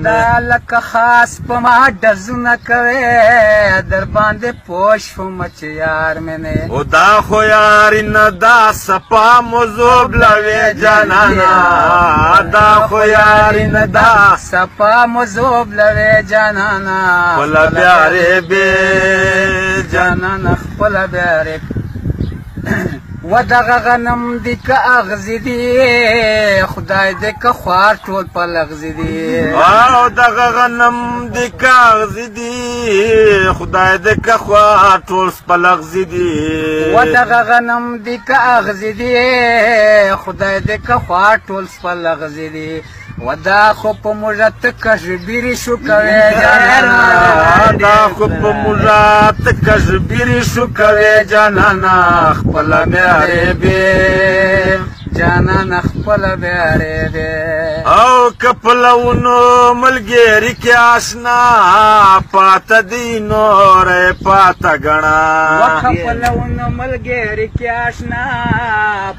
دا لکه خاص په ما ډزونه کوي در باندې پوه شوم چې یار مې نه او دا خو یاري نه دا سپا مزوب لوي جانانا دا خو یاري نه دا سپا مزوب لوي جانانا خپل بیارې به جانانا خپل بیارې و دغه غنم دی که اغزی دی خدای دی که خوار ټول په لغزی دی او دغه غنم دی که اغزی دی خدای دی که خوار ټول په لغزی دی و دغه غنم دی که اغزی دی خدای دی که خوار ټول په لغزی دی و دا خو په موږه ته کشبیري شو کوي جانانا دا خو په موږه ته کشبیري شو کوي جانانا خپل بیارې به جانانا خپل بیارې به او کپلونو ملګری کې آشنا پاته دی نور پاته غنا و کپلونو ملګری کې آشنا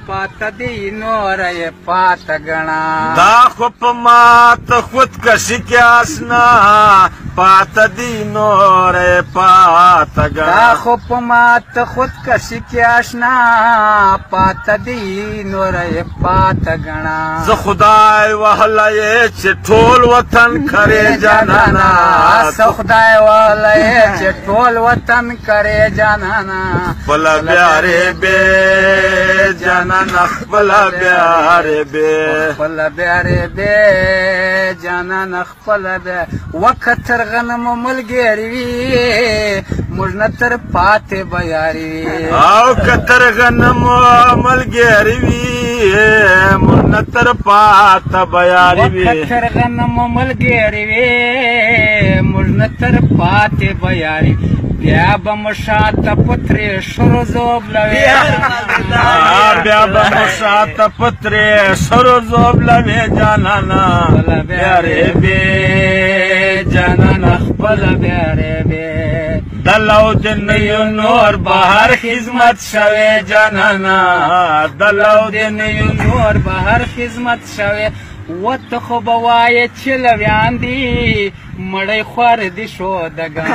پاته دی نور پاته غنا دا خو په مات خودکشي کې آشنا پاته دی نور پاته غنا دا خو په مات خودکشي کې آشنا پاته دی نور پاته غنا ز خدای وهلای چې ټول وطن کرے جانانا ز خدای وهلای چې ټول وطن کرے جانانا خپل بیارې به جانانا خپل بیارې به خپل بیارې به جانانا خپل بیارې وخت تر غنم ملګری وي موږ نه تر پاتې به یاري وي او کتر غنم ملګری وي موږ نه تر پاته به یاري وي وخت تر غنم ملګری وي موږ نه تر پاتې به یاري بیا به مو شاته پترې شروع زوب لوي بیا به مو شاته پترې شروع زوب لوي جانانا بیارې به جانانا خپل بیارې به دلو دنیو نور بهر خدمت شوی جانانا دلو دنیو نور بهر خدمت شوی و ته خو به وایې چې لویان دي مړی خوار دي شو دګان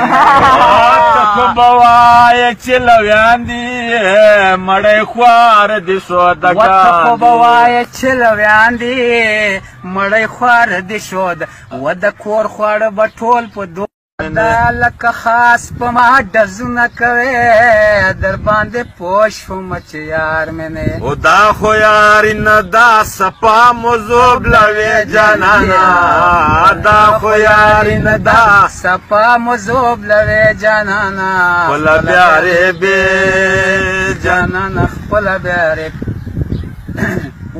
ته خو به وایې چې لویان دي مړی خوار دي شو دګان و ته خو به وایې چې لویان دي مړی خوار دي شو و د کور خواړه به ټول په دا لکه خاص په ما ډزونه کوي در باندې پوه شوم چې یار مې نه او دا خو یاري نه دا سپا مزوب لوي جانانا دا خو یاري نه دا سپا مزوب لوي جانانا خپل بیارې به جانانا خپل بیارې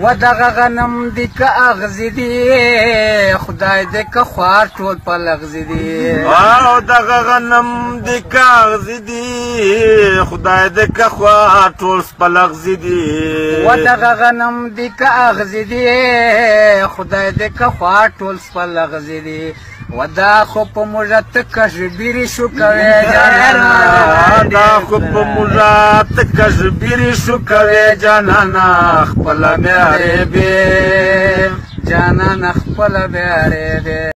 و دغه غنم دی که اغزی دی خدای دی که خوار ټول په لغزی دی او دغه غنم دی که اغزی دی خدای دی که خوار ټول په لغزی دی و دغه غنم دی که اغزی دی خدای دی که خوار ټول په لغزی دی و دا خو په موږه ته کشبیري شو کوي جانانا دا خو په موږه ته کشبیري شو کوي جانانا خپل بیارې به جانانا خپل بیارې به